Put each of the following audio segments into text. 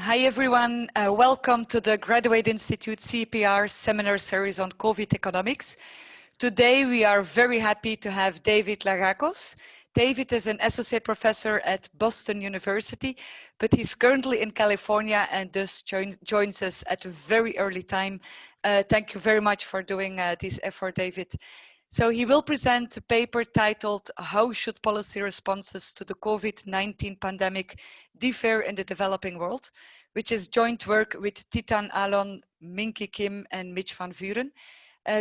Hi everyone, welcome to the Graduate Institute CEPR seminar series on COVID economics. Today we are very happy to have David Lagakos. David is an associate professor at Boston University, but he's currently in California and thus joins us at a very early time. Thank you very much for doing this effort, David. So he will present a paper titled "How Should Policy Responses to the COVID-19 Pandemic Differ in the Developing World?", which is joint work with Titan Alon, Minky Kim, and Mitch van Vuren.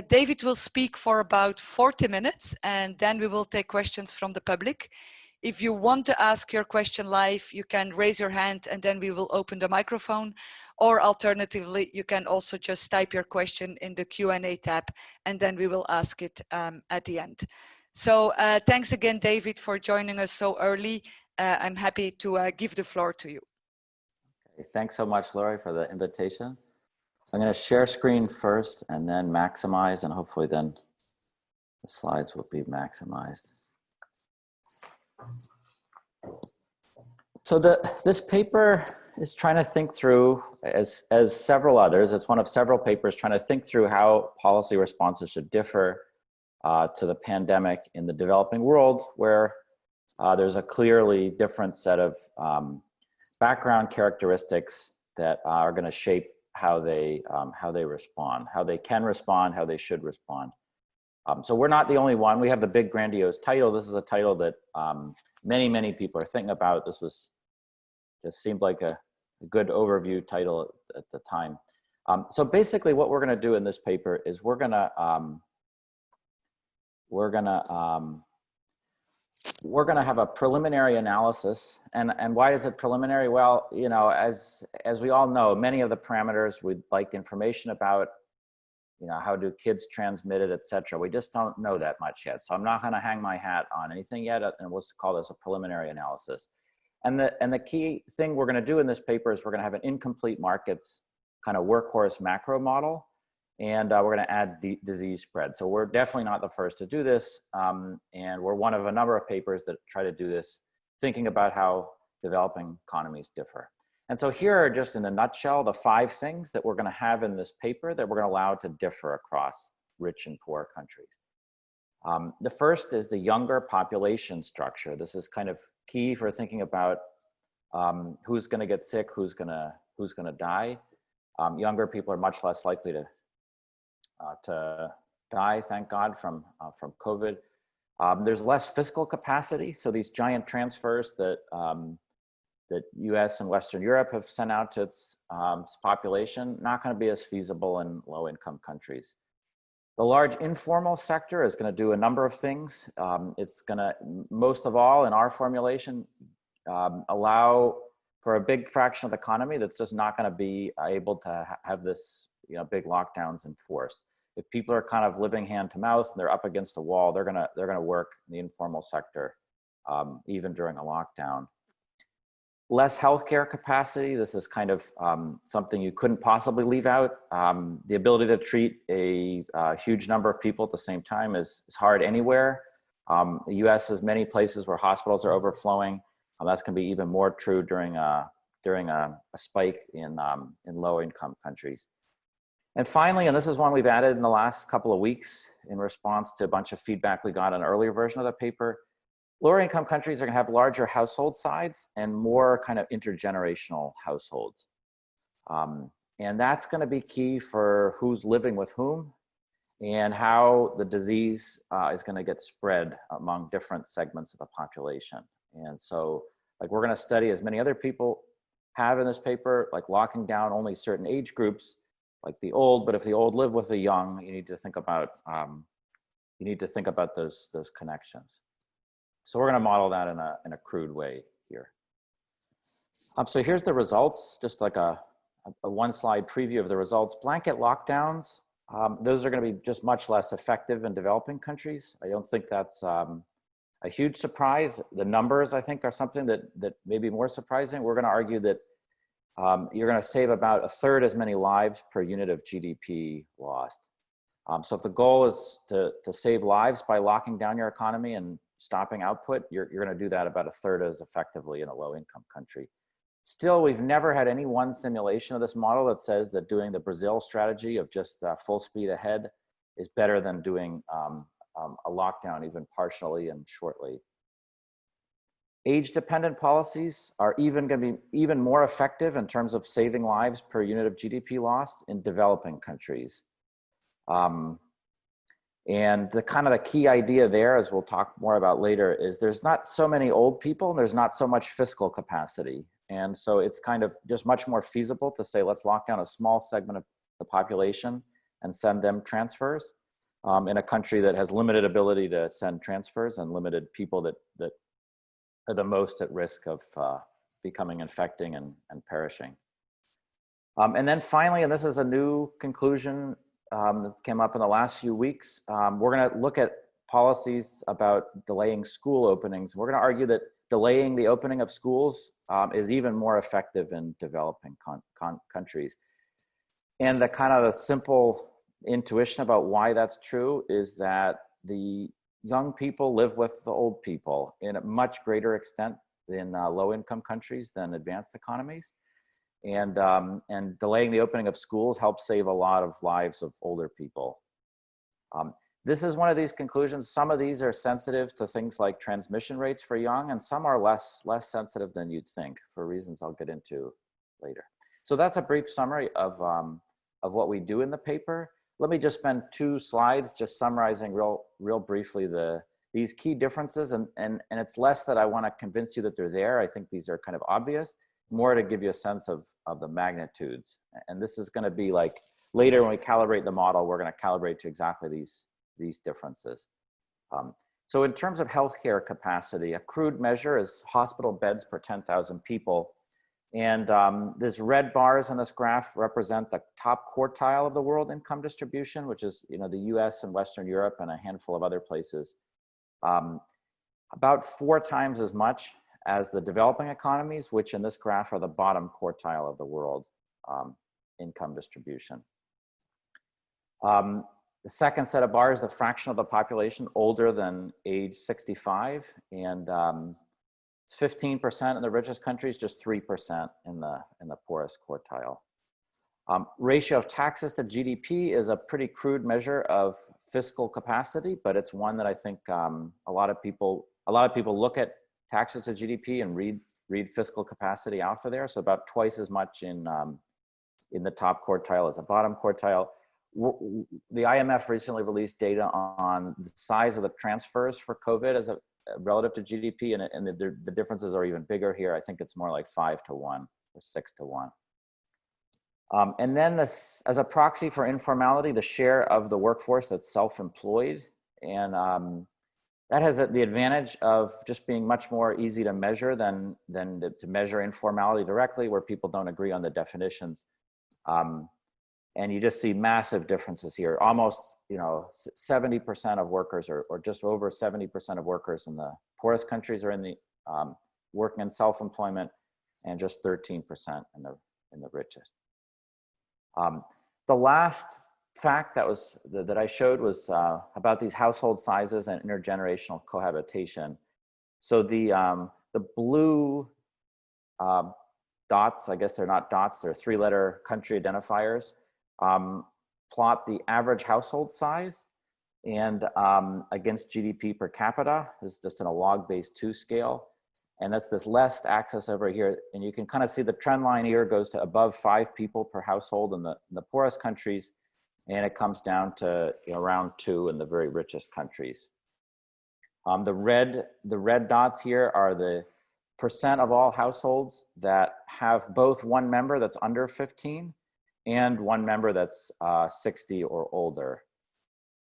David will speak for about 40 minutes, and then we will take questions from the public. If you want to ask your question live, you can raise your hand and then we will open the microphone. Or alternatively, you can also just type your question in the Q&A tab and then we will ask it at the end. So thanks again, David, for joining us so early. I'm happy to give the floor to you. Okay, thanks so much, Lori, for the invitation. I'm going to share screen first and then maximize, and hopefully then the slides will be maximized. So this paper is trying to think through, as several others, it's one of several papers trying to think through how policy responses should differ to the pandemic in the developing world, where there's a clearly different set of background characteristics that are going to shape how they respond, how they can respond, how they should respond. So we're not the only one. We have the big grandiose title. This is a title that many people are thinking about. This just seemed like a good overview title at the time. So basically what we're going to do in this paper is we're going to have a preliminary analysis. And why is it preliminary? Well, you know, as we all know, many of the parameters we'd like information about, you know, how do kids transmit it, etc. We just don't know that much yet. So I'm not going to hang my hat on anything yet, and we'll call this a preliminary analysis. And the key thing we're going to do in this paper is we're going to have an incomplete markets kind of workhorse macro model, and we're going to add disease spread. So we're definitely not the first to do this, and we're one of a number of papers that try to do this, thinking about how developing economies differ. And so here are just in a nutshell the 5 things that we're going to have in this paper that we're going to allow to differ across rich and poor countries. The first is the younger population structure. This is kind of key for thinking about who's going to get sick, who's going to die. Younger people are much less likely to die, thank God, from COVID. There's less fiscal capacity, so these giant transfers that US and Western Europe have sent out to its population, not going to be as feasible in low-income countries. The large informal sector is going to do a number of things. It's going to, most of all in our formulation, allow for a big fraction of the economy that's just not going to be able to have this, you know, big lockdowns in force. If people are kind of living hand to mouth and they're up against a wall, they're gonna work in the informal sector, even during a lockdown. Less healthcare capacity. This is kind of something you couldn't possibly leave out. The ability to treat a huge number of people at the same time is hard anywhere. The US has many places where hospitals are overflowing. That's going to be even more true during a spike in low-income countries. And finally, and this is one we've added in the last couple of weeks in response to a bunch of feedback we got on an earlier version of the paper, lower income countries are going to have larger household size and more kind of intergenerational households. And that's going to be key for who's living with whom and how the disease is going to get spread among different segments of the population. And so, like, we're going to study, as many other people have in this paper, like locking down only certain age groups, like the old, but if the old live with the young, you need to think about those connections. So we're going to model that in a crude way here. So here's the results, just like a one-slide preview of the results. Blanket lockdowns, those are going to be just much less effective in developing countries. I don't think that's a huge surprise. The numbers, I think, are something that may be more surprising. We're going to argue that you're going to save about 1/3 as many lives per unit of GDP lost. So if the goal is to save lives by locking down your economy and stopping output, you're going to do that about 1/3 as effectively in a low-income country. Still, we've never had any one simulation of this model that says that doing the Brazil strategy of just full speed ahead is better than doing a lockdown even partially and shortly. Age-dependent policies are even going to be even more effective in terms of saving lives per unit of GDP lost in developing countries. And the key idea there, as we'll talk more about later, is there's not so many old people and there's not so much fiscal capacity. And so it's kind of just much more feasible to say, let's lock down a small segment of the population and send them transfers in a country that has limited ability to send transfers and limited people that are the most at risk of becoming infecting and perishing. And then finally, and this is a new conclusion that came up in the last few weeks, we're going to look at policies about delaying school openings. We're going to argue that delaying the opening of schools is even more effective in developing countries. And the kind of simple intuition about why that's true is that the young people live with the old people in a much greater extent in low-income countries than advanced economies. And delaying the opening of schools helps save a lot of lives of older people. This is one of these conclusions. Some of these are sensitive to things like transmission rates for young, and some are less sensitive than you'd think for reasons I'll get into later. So that's a brief summary of what we do in the paper. Let me just spend 2 slides just summarizing real briefly these key differences, and it's less that I want to convince you that they're there. I think these are kind of obvious, more to give you a sense of the magnitudes. And this is going to be like later when we calibrate the model, we're going to calibrate to exactly these differences. So in terms of healthcare capacity, a crude measure is hospital beds per 10,000 people. And these red bars on this graph represent the top quartile of the world income distribution, which is the US and Western Europe and a handful of other places. About 4 times as much as the developing economies, which in this graph are the bottom quartile of the world income distribution. The second set of bars, the fraction of the population older than age 65, and it's 15% in the richest countries, just 3% in the poorest quartile. Ratio of taxes to GDP is a pretty crude measure of fiscal capacity, but it's one that I think a lot of people look at taxes to GDP and read fiscal capacity out for there. So about twice as much in the top quartile as the bottom quartile. The IMF recently released data on the size of the transfers for COVID as a relative to GDP, and the differences are even bigger here. I think it's more like 5 to 1 or 6 to 1. And then this, as a proxy for informality, the share of the workforce that's self-employed, and that has the advantage of just being much more easy to measure than to measure informality directly, where people don't agree on the definitions. And you just see massive differences here. Almost 70% of workers, or just over 70% of workers in the poorest countries are in the working in self-employment, and just 13% in the richest. The last fact that I showed was about these household sizes and intergenerational cohabitation. So the blue dots, I guess they're not dots, they're 3-letter country identifiers, plot the average household size and against GDP per capita. This is just in a log-based 2 scale. And that's this left axis over here. And you can kind of see the trend line here goes to above 5 people per household in the poorest countries. And it comes down to around 2 in the very richest countries. The red dots here are the percent of all households that have both one member that's under 15 and one member that's 60 or older.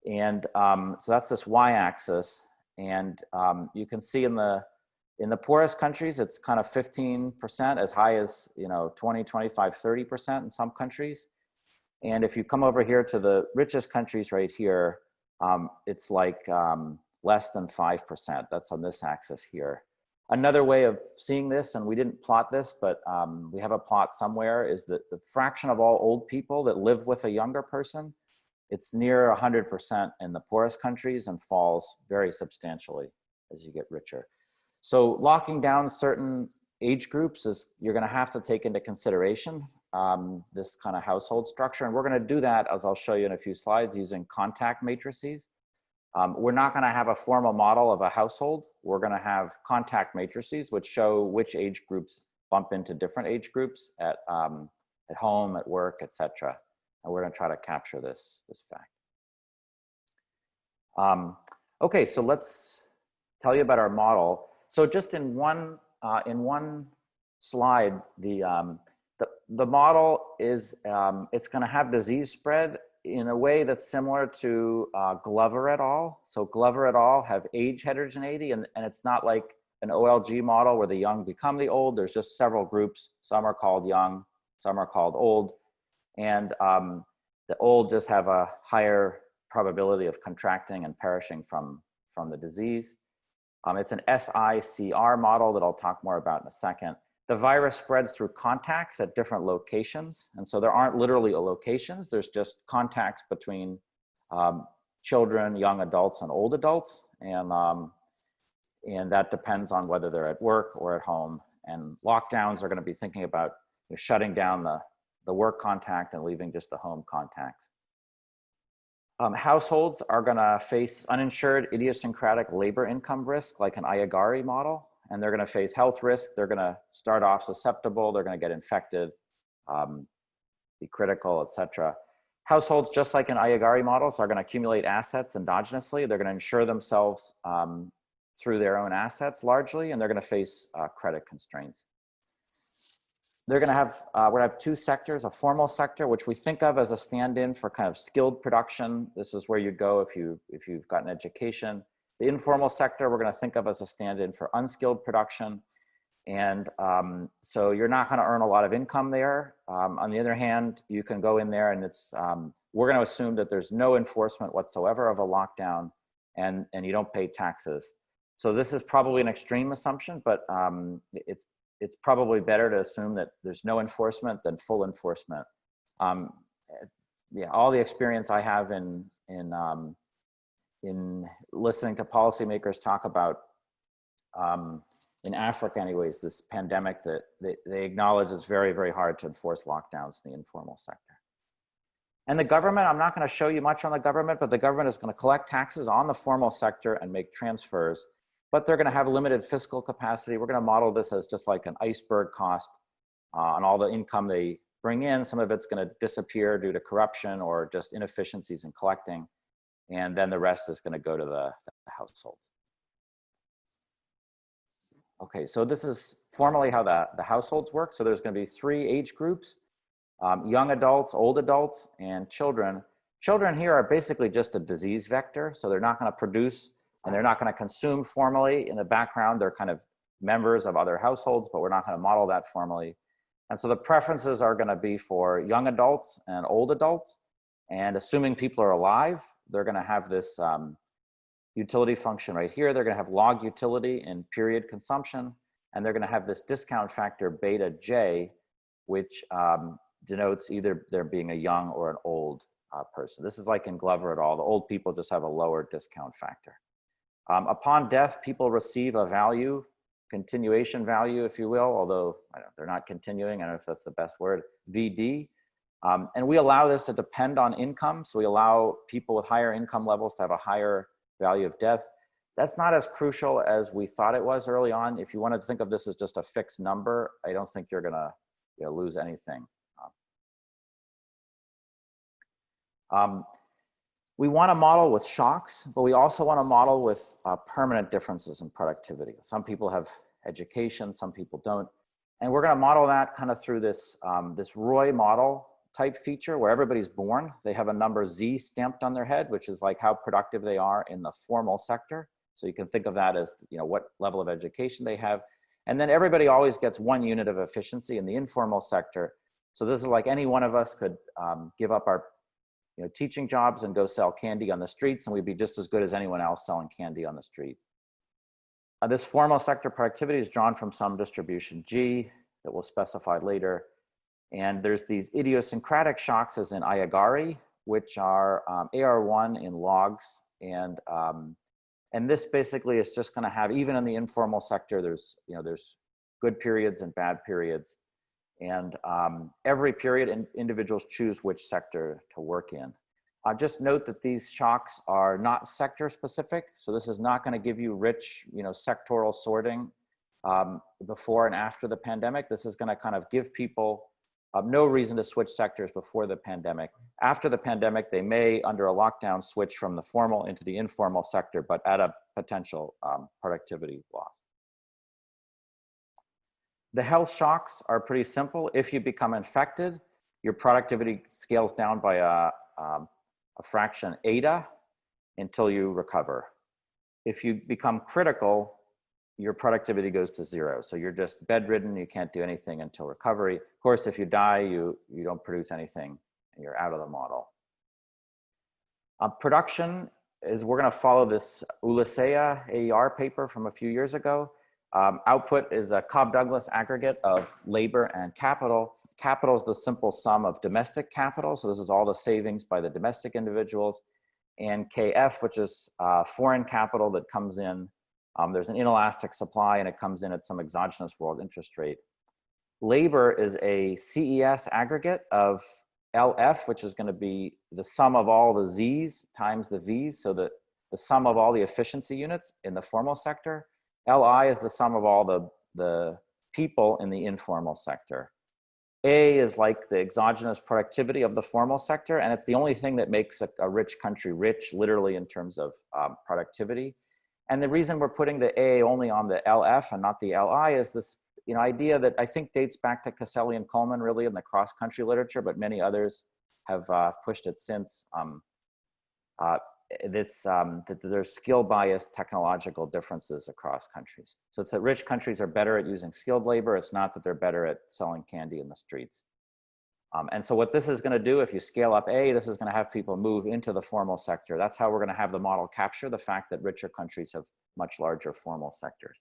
And so that's this y-axis. And you can see in the poorest countries, it's kind of 15%, as high as 20, 25, 30% in some countries. And if you come over here to the richest countries right here, it's like less than 5%. That's on this axis here. Another way of seeing this, and we didn't plot this, but we have a plot somewhere, is that the fraction of all old people that live with a younger person, it's near 100% in the poorest countries and falls very substantially as you get richer. So locking down certain age groups is you're going to have to take into consideration this kind of household structure. And we're going to do that, as I'll show you in a few slides, using contact matrices. We're not going to have a formal model of a household. We're going to have contact matrices, which show which age groups bump into different age groups at home, at work, etc. And we're going to try to capture this fact. Okay, so let's tell you about our model. So just in one slide, the model is it's going to have disease spread in a way that's similar to Glover et al. So Glover et al. Have age heterogeneity, and it's not like an OLG model where the young become the old. There's just several groups. Some are called young, some are called old, and the old just have a higher probability of contracting and perishing from the disease. It's an SICR model that I'll talk more about in a second. The virus spreads through contacts at different locations. And so there aren't literally locations, there's just contacts between children, young adults, and old adults. And that depends on whether they're at work or at home. And lockdowns are going to be thinking about shutting down the work contact and leaving just the home contacts. Households are going to face uninsured idiosyncratic labor income risk, like an IHEID model, and they're going to face health risk. They're going to start off susceptible. They're going to get infected, be critical, etc. Households, just like in IHEID models, are going to accumulate assets endogenously. They're going to insure themselves through their own assets largely, and they're going to face credit constraints. They're going to have, we're going to have two sectors, a formal sector, which we think of as a stand-in for kind of skilled production. This is where you'd go if you've got an education. The informal sector, we're going to think of as a stand-in for unskilled production. And so you're not going to earn a lot of income there. On the other hand, you can go in there and it's, we're going to assume that there's no enforcement whatsoever of a lockdown and you don't pay taxes. So this is probably an extreme assumption, but it's probably better to assume that there's no enforcement than full enforcement. Yeah, all the experience I have in listening to policymakers talk about, in Africa anyways, this pandemic that they acknowledge it's very, very hard to enforce lockdowns in the informal sector. And the government, I'm not going to show you much on the government, but the government is going to collect taxes on the formal sector and make transfers. But they're going to have limited fiscal capacity. We're going to model this as just like an iceberg cost on all the income they bring in. Some of it's going to disappear due to corruption or just inefficiencies in collecting. And then the rest is going to go to the household. Okay, so this is formally how the households work. So there's going to be three age groups, young adults, old adults, and children. Children here are basically just a disease vector. So they're not going to produce and they're not going to consume formally. In the background, they're kind of members of other households, but we're not going to model that formally. And so the preferences are going to be for young adults and old adults. And assuming people are alive, they're going to have this utility function right here. They're going to have log utility in period consumption. And they're going to have this discount factor beta J, which denotes either there being a young or an old person. This is like in Glover et al. The old people just have a lower discount factor. Upon death, people receive a value, continuation value, if you will, although they're not continuing, I don't know if that's the best word, VD. And we allow this to depend on income. So we allow people with higher income levels to have a higher value of death. That's not as crucial as we thought it was early on. If you wanted to think of this as just a fixed number, I don't think you're going to lose anything. We want to model with shocks, but we also want to model with permanent differences in productivity. Some people have education, some people don't. And we're going to model that kind of through this, this Roy model type feature where everybody's born. They have a number Z stamped on their head, which is like how productive they are in the formal sector. So you can think of that as what level of education they have. And then everybody always gets 1 unit of efficiency in the informal sector. So this is like any one of us could give up our teaching jobs and go sell candy on the streets, and we'd be just as good as anyone else selling candy on the street. This formal sector productivity is drawn from some distribution G that we'll specify later. And there's these idiosyncratic shocks as in IHEID, which are AR1 in logs. And this basically is just going to have, even in the informal sector, there's good periods and bad periods. And every period, individuals choose which sector to work in. Just note that these shocks are not sector specific. So this is not going to give you rich, sectoral sorting before and after the pandemic. This is going to kind of give people no reason to switch sectors before the pandemic. After the pandemic, they may, under a lockdown, switch from the formal into the informal sector, but at a potential productivity loss. The health shocks are pretty simple. If you become infected, your productivity scales down by a fraction eta until you recover. If you become critical, your productivity goes to 0. So you're just bedridden, you can't do anything until recovery. Of course, if you die, you don't produce anything, and you're out of the model. Production is, we're gonna follow this Ulisea AER paper from a few years ago. Output is a Cobb-Douglas aggregate of labor and capital. Capital is the simple sum of domestic capital. So this is all the savings by the domestic individuals. And KF, which is foreign capital that comes in. There's an inelastic supply and it comes in at some exogenous world interest rate. Labor is a CES aggregate of LF, which is going to be the sum of all the Z's times the V's. So the sum of all the efficiency units in the formal sector. LI is the sum of all the people in the informal sector. A is like the exogenous productivity of the formal sector, and it's the only thing that makes a rich country rich, literally in terms of productivity. And the reason we're putting the A only on the LF and not the LI is this idea that I think dates back to Caselli and Coleman really in the cross-country literature, but many others have pushed it since. That there's skill bias technological differences across countries. So it's that rich countries are better at using skilled labor. It's not that they're better at selling candy in the streets. And so what this is going to do, if you scale up A, this is going to have people move into the formal sector. That's how we're going to have the model capture the fact that richer countries have much larger formal sectors.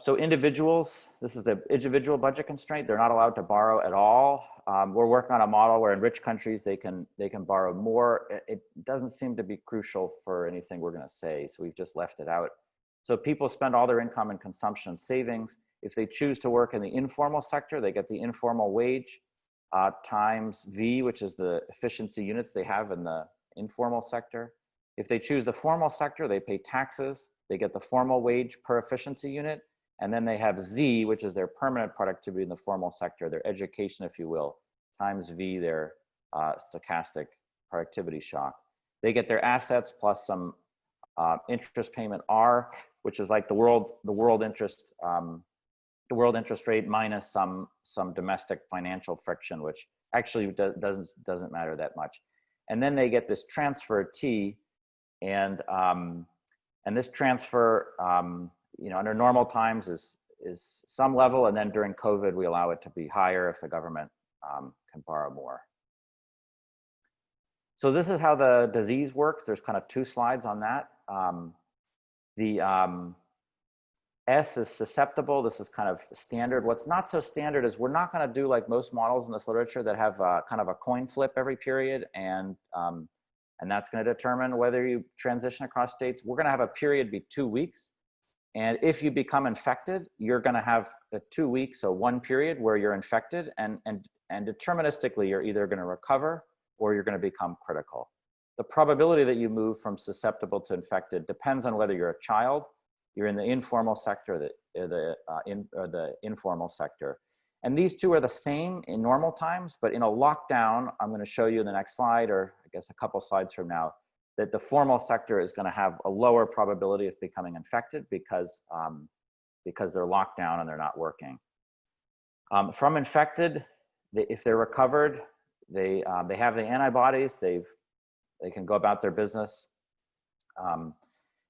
So individuals, this is the individual budget constraint. They're not allowed to borrow at all. We're working on a model where in rich countries they can borrow more. It doesn't seem to be crucial for anything we're going to say, so we've just left it out. So people spend all their income in consumption and savings. If they choose to work in the informal sector, they get the informal wage times V, which is the efficiency units they have in the informal sector. If they choose the formal sector, they pay taxes. They get the formal wage per efficiency unit. And then they have Z, which is their permanent productivity in the formal sector, their education, if you will, times V, their stochastic productivity shock. They get their assets plus some interest payment R, which is like the world interest rate minus some domestic financial friction, which actually doesn't matter that much. And then they get this transfer T, and this transfer, under normal times is some level, and then during COVID, we allow it to be higher if the government can borrow more. So this is how the disease works. There's kind of 2 slides on that. The S is susceptible. This is kind of standard. What's not so standard is we're not going to do like most models in this literature that have kind of a coin flip every period, and that's going to determine whether you transition across states. We're going to have a period be 2 weeks. And if you become infected, you're going to have 2 weeks, so 1 period where you're infected, and deterministically, you're either going to recover or you're going to become critical. The probability that you move from susceptible to infected depends on whether you're a child, you're in the informal sector, or the informal sector. And these 2 are the same in normal times, but in a lockdown, I'm going to show you in the next slide, or I guess a couple slides from now, that the formal sector is going to have a lower probability of becoming infected because they're locked down and they're not working. From infected, if they're recovered, they have the antibodies. They can go about their business.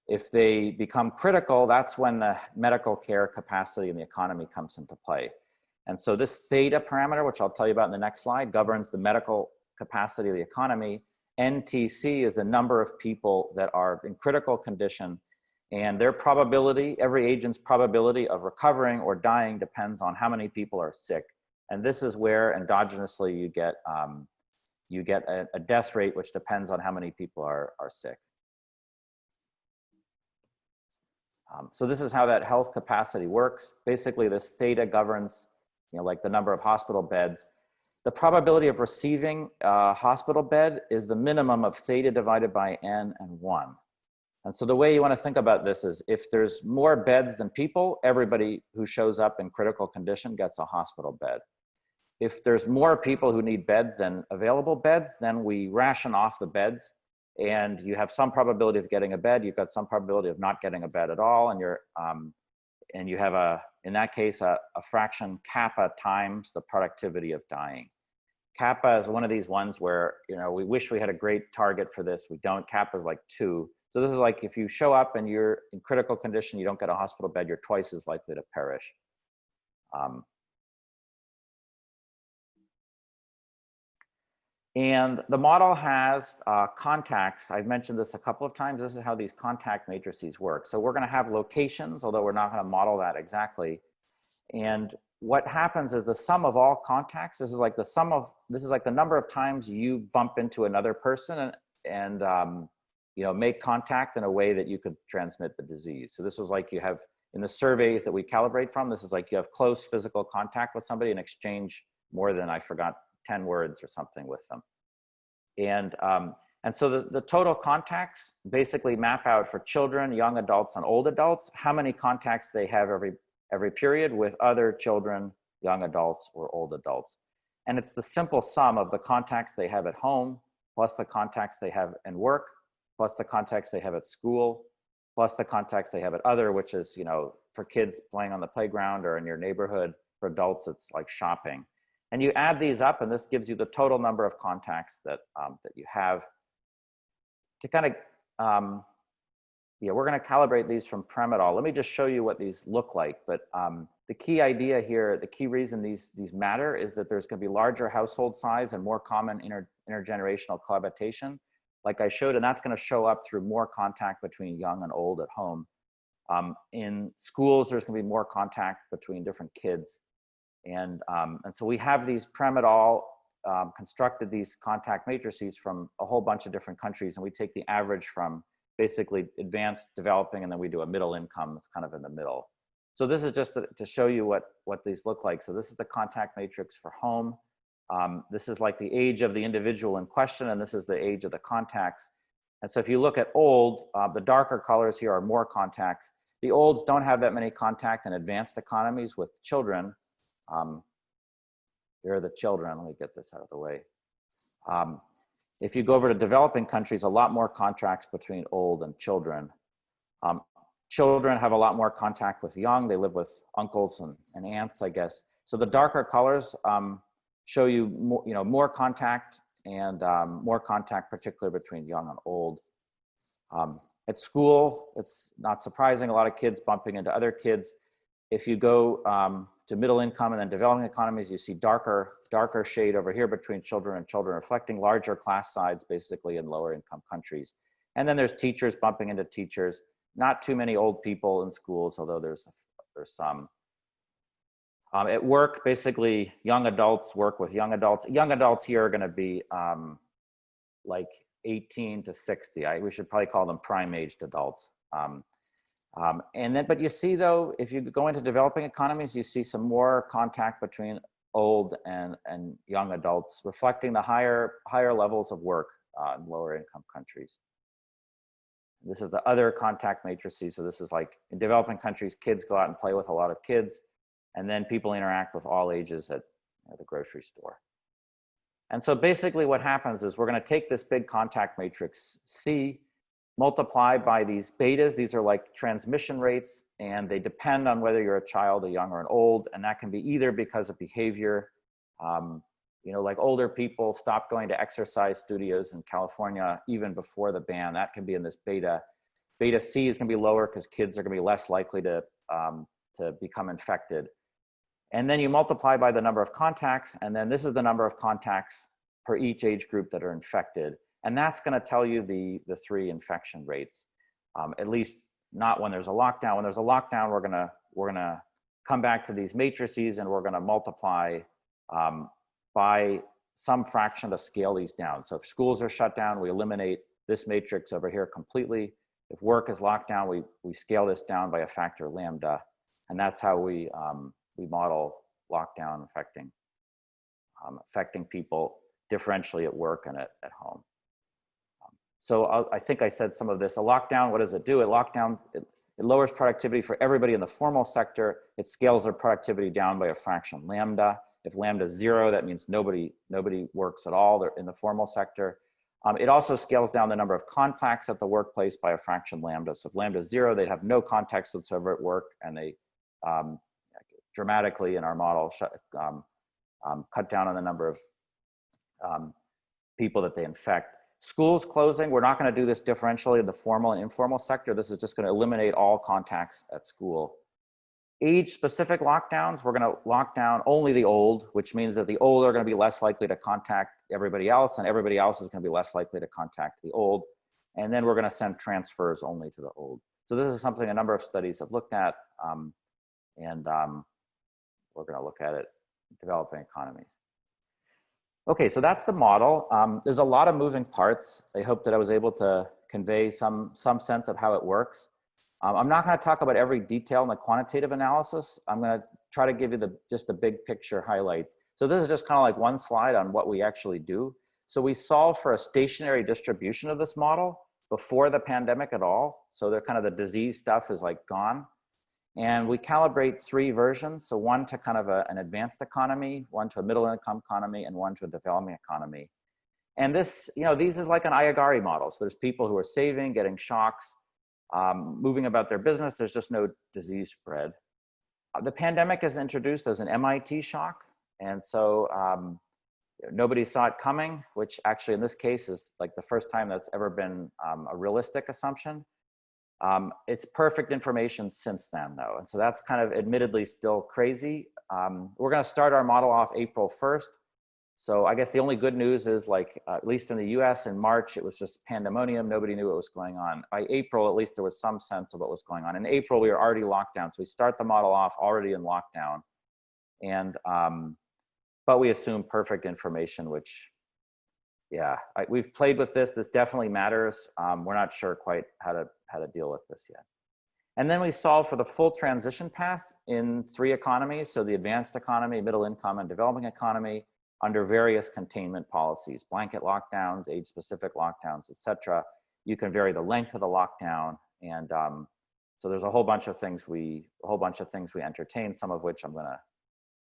If they become critical, that's when the medical care capacity in the economy comes into play. And so this theta parameter, which I'll tell you about in the next slide, governs the medical capacity of the economy. NTC is the number of people that are in critical condition, and their probability, every agent's probability of recovering or dying depends on how many people are sick. And this is where endogenously you get a death rate which depends on how many people are sick. So this is how that health capacity works. Basically, this theta governs, like the number of hospital beds. The probability of receiving a hospital bed is the minimum of theta divided by n and 1. And so the way you want to think about this is if there's more beds than people, everybody who shows up in critical condition gets a hospital bed. If there's more people who need beds than available beds, then we ration off the beds, and you have some probability of getting a bed. You've got some probability of not getting a bed at all, and you have in that case a fraction kappa times the productivity of dying. Kappa is one of these ones where we wish we had a great target for this. We don't. Kappa is like 2. So this is like if you show up and you're in critical condition, you don't get a hospital bed, you're twice as likely to perish. And the model has contacts. I've mentioned this a couple of times. This is how these contact matrices work. So we're going to have locations, although we're not going to model that exactly. And what happens is the sum of all contacts. This is like the number of times you bump into another person and make contact in a way that you could transmit the disease. So this is like you have in the surveys that we calibrate from. This is like you have close physical contact with somebody and exchange more than, I forgot, 10 words or something with them. And so the total contacts basically map out for children, young adults, and old adults, how many contacts they have every period with other children, young adults, or old adults. And it's the simple sum of the contacts they have at home, plus the contacts they have in work, plus the contacts they have at school, plus the contacts they have at other, which is, for kids playing on the playground or in your neighborhood. For adults, it's like shopping. And you add these up, and this gives you the total number of contacts that you have. To kind of, we're going to calibrate these from Prem et al. Let me just show you what these look like. But the key idea here, the key reason these matter is that there's going to be larger household size and more common intergenerational cohabitation, like I showed, and that's going to show up through more contact between young and old at home. In schools, there's going to be more contact between different kids. And so we have these Prem et al. Constructed these contact matrices from a whole bunch of different countries, and we take the average from basically advanced, developing, and then we do a middle income that's kind of in the middle. So this is just to show you what these look like. So this is the contact matrix for home. This is like the age of the individual in question, and this is the age of the contacts. And so if you look at old, the darker colors here are more contacts. The olds don't have that many contact in advanced economies with children. Here are the children. Let me get this out of the way. If you go over to developing countries, a lot more contacts between old and children. Children have a lot more contact with young. They live with uncles and aunts, I guess. So the darker colors show you more, more contact and more contact, particularly between young and old. At school, it's not surprising, a lot of kids bumping into other kids. If you go to middle income and then developing economies, you see darker shade over here between children and children, reflecting larger class size basically in lower income countries. And then there's teachers bumping into teachers. Not too many old people in schools, although there's some. At work, basically young adults work with young adults. Young adults here are going to be like 18 to 60. We should probably call them prime-aged adults. But you see though, if you go into developing economies, you see some more contact between old and young adults, reflecting the higher levels of work in lower income countries. This is the other contact matrices. So this is like in developing countries, kids go out and play with a lot of kids, and then people interact with all ages at the grocery store. And so basically what happens is we're going to take this big contact matrix C, multiplied by these betas. These are like transmission rates, and they depend on whether you're a child, a young, or an old, and that can be either because of behavior. Like older people stopped going to exercise studios in California even before the ban. That can be in this beta. Beta C is going to be lower because kids are going to be less likely to become infected. And then you multiply by the number of contacts, and then this is the number of contacts per each age group that are infected. And that's going to tell you the 3 infection rates, at least not when there's a lockdown. When there's a lockdown, we're gonna come back to these matrices, and we're going to multiply by some fraction to scale these down. So if schools are shut down, we eliminate this matrix over here completely. If work is locked down, we scale this down by a factor lambda, and that's how we model lockdown affecting people differentially at work and at home. So I think I said some of this. A lockdown, what does it do? It lowers productivity for everybody in the formal sector. It scales their productivity down by a fraction lambda. If lambda is 0, that means nobody works at all. They're in the formal sector. It also scales down the number of contacts at the workplace by a fraction lambda. So if lambda is 0, they'd have no contacts whatsoever at work, and they dramatically in our model cut down on the number of people that they infect. Schools closing, we're not going to do this differentially in the formal and informal sector. This is just going to eliminate all contacts at school. Age-specific lockdowns, we're going to lock down only the old, which means that the old are going to be less likely to contact everybody else, and everybody else is going to be less likely to contact the old. And then we're going to send transfers only to the old. So this is something a number of studies have looked at, and we're going to look at it in developing economies. Okay, so that's the model. There's a lot of moving parts. I hope that I was able to convey some sense of how it works. I'm not going to talk about every detail in the quantitative analysis. I'm going to try to give you just the big picture highlights. So this is just kind of like one slide on what we actually do. So we solve for a stationary distribution of this model before the pandemic at all. So they're kind of the disease stuff is like gone. And we calibrate 3 versions. So one to kind of an advanced economy, one to a middle income economy, and one to a developing economy. And this, these is like an IHEID model. So there's people who are saving, getting shocks, moving about their business. There's just no disease spread. The pandemic is introduced as an MIT shock. And so nobody saw it coming, which actually in this case is like the first time that's ever been a realistic assumption. It's perfect information since then though. And so that's kind of admittedly still crazy. We're going to start our model off April 1st. So I guess the only good news is like, at least in the US in March, it was just pandemonium. Nobody knew what was going on. By April, at least there was some sense of what was going on. In April, we were already locked down. So we start the model off already in lockdown. And, but we assume perfect information, which, yeah, we've played with this. This definitely matters. We're not sure quite how to deal with this yet. And then we solve for the full transition path in 3 economies. So the advanced economy, middle income, and developing economy under various containment policies, blanket lockdowns, age-specific lockdowns, et cetera. You can vary the length of the lockdown. And so there's a whole bunch of things we entertain, some of which I'm gonna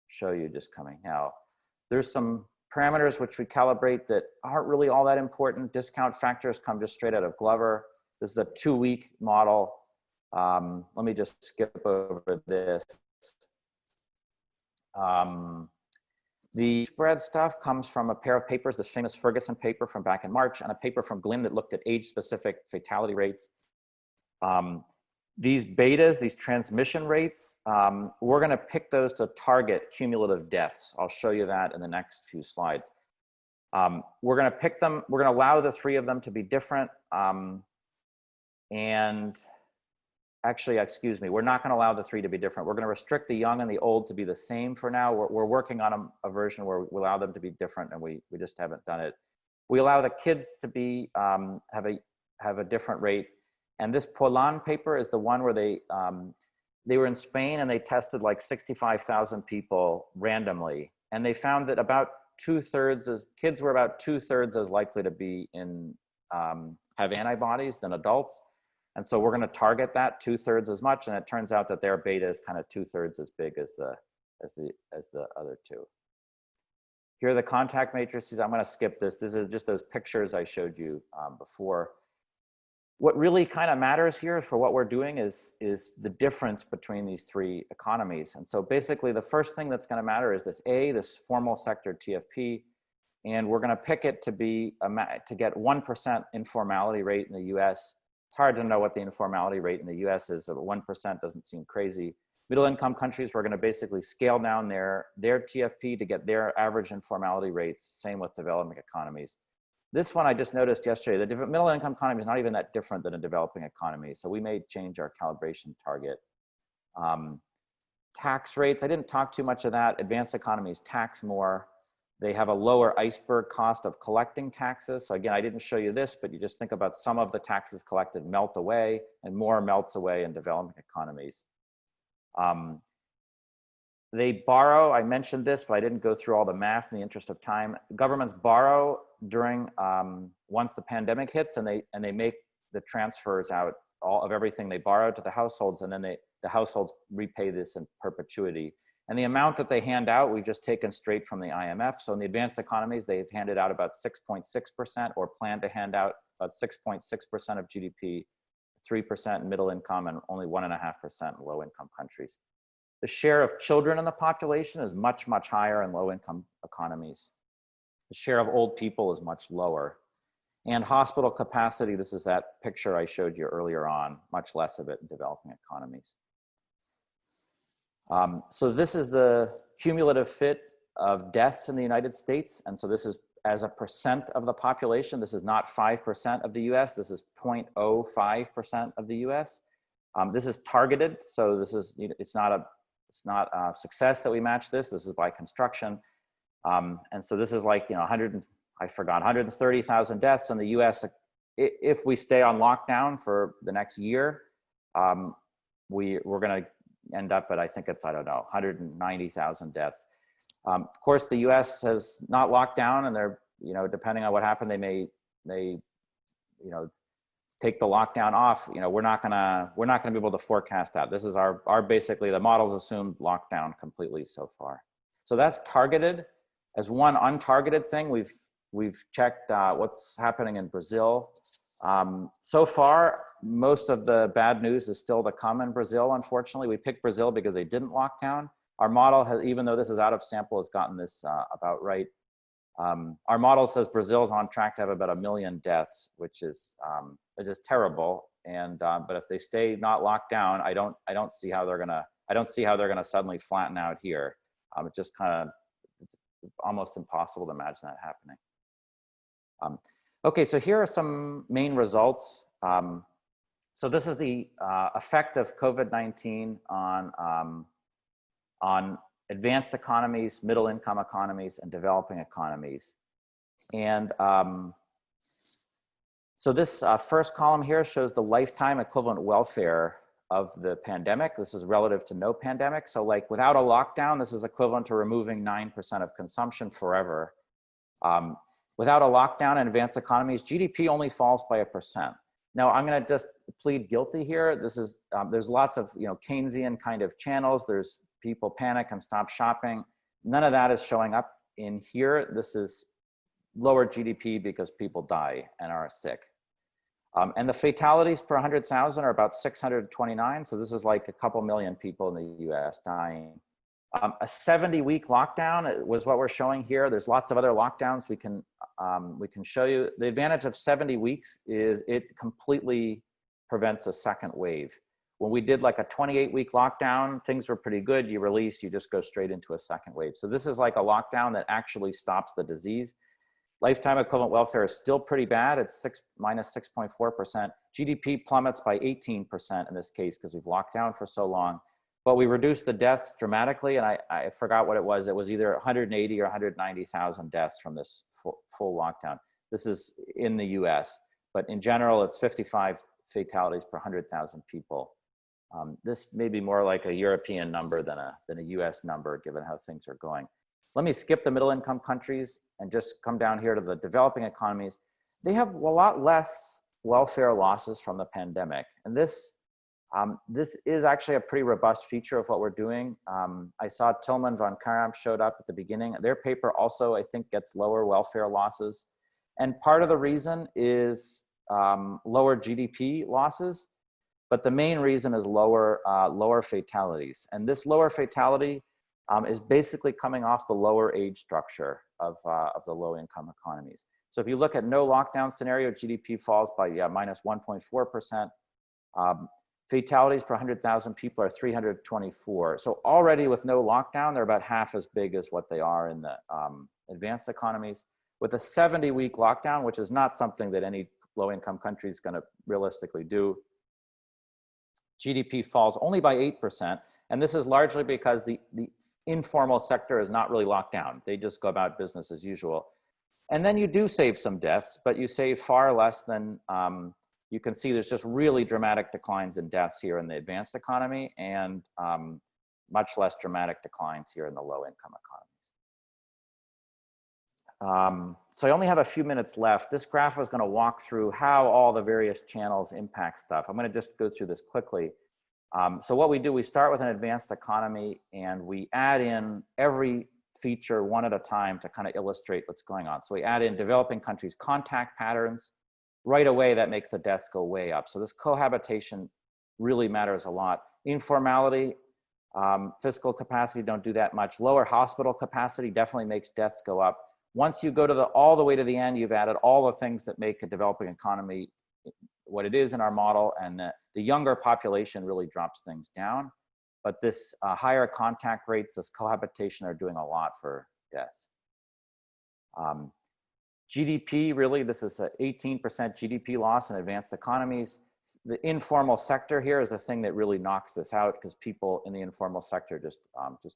show you just coming now. There's some parameters which we calibrate that aren't really all that important. Discount factors come just straight out of Glover. This is a 2-week model. Let me just skip over this. The spread stuff comes from a pair of papers, this famous Ferguson paper from back in March, and a paper from Glynn that looked at age-specific fatality rates. These betas, these transmission rates, we're going to pick those to target cumulative deaths. I'll show you that in the next few slides. We're going to pick them, we're going to allow the 3 of them to be different. And actually, excuse me, we're not going to allow the 3 to be different. We're going to restrict the young and the old to be the same for now. We're working on a version where we allow them to be different, and we just haven't done it. We allow the kids to be have a different rate. And this Polan paper is the one where they were in Spain and they tested like 65,000 people randomly, and they found that about 2/3 kids were about 2/3 as likely to be have antibodies than adults. And so we're going to target that 2/3 as much, and it turns out that their beta is kind of 2/3 as big as the other 2. Here are the contact matrices. I'm going to skip this. These are just those pictures I showed you before. What really kind of matters here for what we're doing is the difference between these 3 economies. And so basically the first thing that's going to matter is this formal sector TFP, and we're going to pick it to be to get 1% informality rate in the US. It's hard to know what the informality rate in the US is. 1% doesn't seem crazy. Middle income countries, we're going to basically scale down their TFP to get their average informality rates. Same with developing economies. This one I just noticed yesterday, the middle income economy is not even that different than a developing economy. So we may change our calibration target. Tax rates, I didn't talk too much of that. Advanced economies tax more. They have a lower iceberg cost of collecting taxes. So again, I didn't show you this, but you just think about some of the taxes collected melt away and more melts away in developing economies. They borrow, I mentioned this, but I didn't go through all the math in the interest of time. Governments borrow during, once the pandemic hits, and they make the transfers out all of everything they borrowed to the households, and then the households repay this in perpetuity. And the amount that they hand out, we've just taken straight from the IMF. So in the advanced economies, they've handed out about 6.6% or plan to hand out about 6.6% of GDP, 3% in middle income, and only 1.5% in low income countries. The share of children in the population is much, much higher in low income economies. The share of old people is much lower. And hospital capacity, this is that picture I showed you earlier on, much less of it in developing economies. So this is the cumulative fit of deaths in the United States. And so this is as a percent of the population. This is not 5% of the US, this is 0.05% of the US. This is targeted, so this is, it's not a success that we match this. This is by construction. And so this is like, 130,000 deaths in the US. If we stay on lockdown for the next year, we're gonna end up at, I think it's, 190,000 deaths. Of course, the US has not locked down, and they're, depending on what happened, they may take the lockdown off. We're not gonna be able to forecast that. This is our basically, the models assumed lockdown completely so far. So that's targeted. As one untargeted thing, we've checked what's happening in Brazil. So far, most of the bad news is still to come in Brazil, unfortunately. We picked Brazil because they didn't lock down. Our model has, even though this is out of sample, has gotten this about right. Our model says Brazil is on track to have about 1 million deaths, which is terrible. And but if they stay not locked down, I don't see how they're gonna suddenly flatten out here. It just it's almost impossible to imagine that happening. Okay, so here are some main results. So this is the effect of COVID-19 on advanced economies, middle income economies, and developing economies. And so this first column here shows the lifetime equivalent welfare of the pandemic. This is relative to no pandemic. So like without a lockdown, this is equivalent to removing 9% of consumption forever. Without a lockdown in advanced economies, GDP only falls by 1%. Now I'm gonna just plead guilty here. This is, there's lots of Keynesian kind of channels. There's people panic and stop shopping. None of that is showing up in here. This is lower GDP because people die and are sick. And the fatalities per 100,000 are about 629. So this is like a couple million people in the US dying. A 70-week lockdown was what we're showing here. There's lots of other lockdowns we can show you. The advantage of 70 weeks is it completely prevents a second wave. When we did like a 28-week lockdown, things were pretty good. You release, you just go straight into a second wave. So this is like a lockdown that actually stops the disease. Lifetime equivalent welfare is still pretty bad. It's minus 6.4%. GDP plummets by 18% in this case because we've locked down for so long. But we reduced the deaths dramatically, and I forgot what it was. It was either 180 or 190,000 deaths from this full lockdown. This is in the US, but in general, it's 55 fatalities per 100,000 people. This may be more like a European number than a US number, given how things are going. Let me skip the middle income countries and just come down here to the developing economies. They have a lot less welfare losses from the pandemic. And this is actually a pretty robust feature of what we're doing. I saw Tillman von Karam showed up at the beginning. Their paper also, I think, gets lower welfare losses. And part of the reason is lower GDP losses, but the main reason is lower fatalities. And this lower fatality is basically coming off the lower age structure of the low income economies. So if you look at no lockdown scenario, GDP falls by minus 1.4%. Fatalities per 100,000 people are 324. So already with no lockdown, they're about half as big as what they are in the advanced economies. With a 70-week lockdown, which is not something that any low-income country is going to realistically do, GDP falls only by 8%. And this is largely because the informal sector is not really locked down. They just go about business as usual. And then you do save some deaths, but you save far less than, you can see there's just really dramatic declines in deaths here in the advanced economy, and much less dramatic declines here in the low income economies. So I only have a few minutes left. This graph is going to walk through how all the various channels impact stuff. I'm going to just go through this quickly. So what we do, we start with an advanced economy and we add in every feature one at a time to kind of illustrate what's going on. So we add in developing countries' contact patterns. Right away, that makes the deaths go way up. So this cohabitation really matters a lot. Informality, fiscal capacity don't do that much. Lower hospital capacity definitely makes deaths go up. Once you go to all the way to the end, you've added all the things that make a developing economy what it is in our model, and the younger population really drops things down. But this higher contact rates, this cohabitation, are doing a lot for deaths. GDP, really, this is an 18% GDP loss in advanced economies. The informal sector here is the thing that really knocks this out, because people in the informal sector just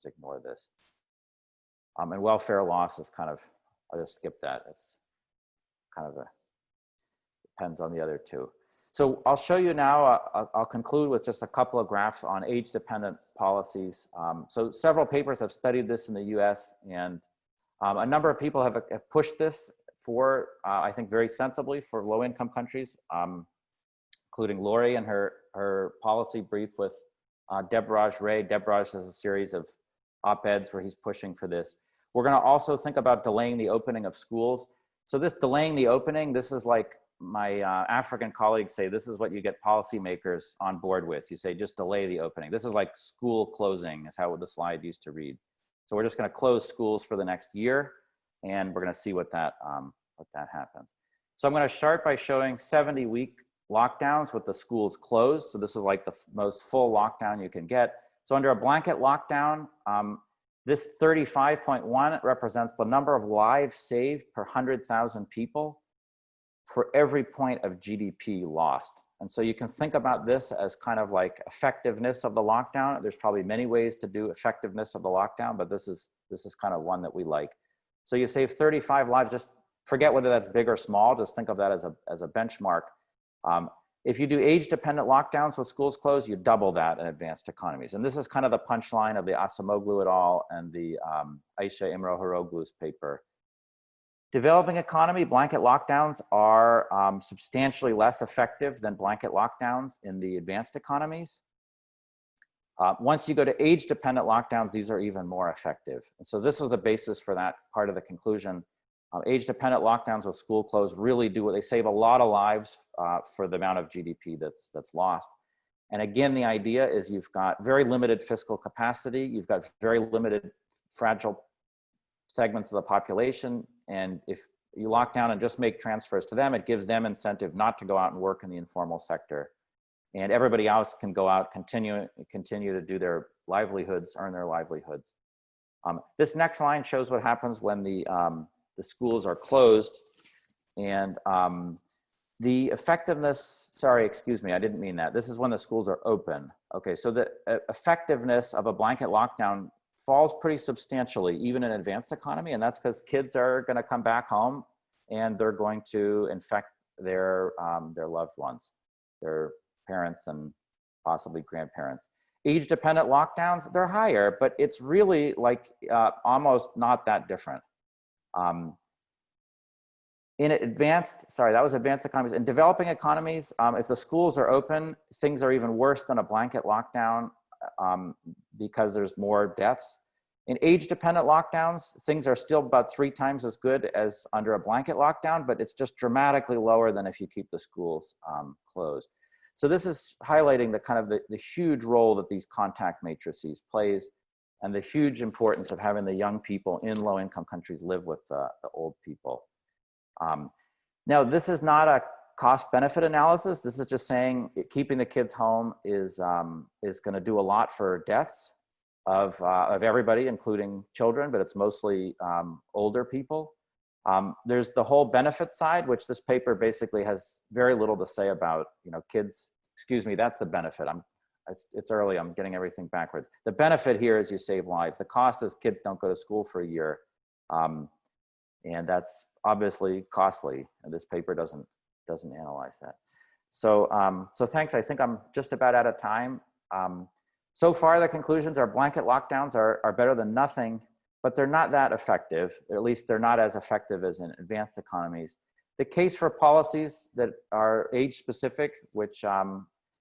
ignore this. And welfare loss is kind of, I'll just skip that. It's kind of depends on the other two. So I'll show you now, I'll conclude with just a couple of graphs on age-dependent policies. So several papers have studied this in the US, and a number of people have pushed this for, I think very sensibly, for low-income countries, including Lori and her policy brief with Debraj Ray. Debraj has a series of op-eds where he's pushing for this. We're going to also think about delaying the opening of schools. So this delaying the opening, this is like my African colleagues say, this is what you get policymakers on board with. You say, just delay the opening. This is like school closing, is how the slide used to read. So we're just going to close schools for the next year, and we're going to see what that happens. So I'm going to start by showing 70-week lockdowns with the schools closed. So this is like the most full lockdown you can get. So under a blanket lockdown, this 35.1 represents the number of lives saved per 100,000 people for every point of GDP lost. And so you can think about this as kind of like effectiveness of the lockdown. There's probably many ways to do effectiveness of the lockdown, but this is kind of one that we like. So you save 35 lives, just forget whether that's big or small, just think of that as a benchmark. If you do age-dependent lockdowns with schools closed, you double that in advanced economies. And this is kind of the punchline of the Asamoglu et al. And the Aisha Imrohoroglu's paper. Developing economy, blanket lockdowns are substantially less effective than blanket lockdowns in the advanced economies. Once you go to age-dependent lockdowns, these are even more effective. And so this was the basis for that part of the conclusion. Age-dependent lockdowns with school closed really do what they save a lot of lives for the amount of GDP that's lost. And again, the idea is you've got very limited fiscal capacity, you've got very limited fragile segments of the population, and if you lock down and just make transfers to them, it gives them incentive not to go out and work in the informal sector. And everybody else can go out, continue to do their livelihoods, earn their livelihoods. This next line shows what happens when the schools are closed, and the effectiveness, sorry, excuse me, I didn't mean that. This is when the schools are open. Okay, so the effectiveness of a blanket lockdown falls pretty substantially, even in advanced economy, and that's because kids are going to come back home and they're going to infect their loved ones, their parents and possibly grandparents. Age-dependent lockdowns, they're higher, but it's really like almost not that different. In advanced, sorry, that was advanced economies. In developing economies, if the schools are open, things are even worse than a blanket lockdown because there's more deaths. In age-dependent lockdowns, things are still about 3 times as good as under a blanket lockdown, but it's just dramatically lower than if you keep the schools closed. So this is highlighting the kind of the huge role that these contact matrices plays, and the huge importance of having the young people in low-income countries live with the old people. Now, this is not a cost-benefit analysis. This is just saying keeping the kids home is going to do a lot for deaths of everybody, including children, but it's mostly older people. There's the whole benefit side, which this paper basically has very little to say about. You know, kids. Excuse me, that's the benefit. it's early. I'm getting everything backwards. The benefit here is you save lives. The cost is kids don't go to school for a year. And that's obviously costly. And this paper doesn't analyze that. So, so thanks. I think I'm just about out of time. So far, the conclusions are blanket lockdowns are better than nothing, but they're not that effective. Or at least they're not as effective as in advanced economies. The case for policies that are age-specific, which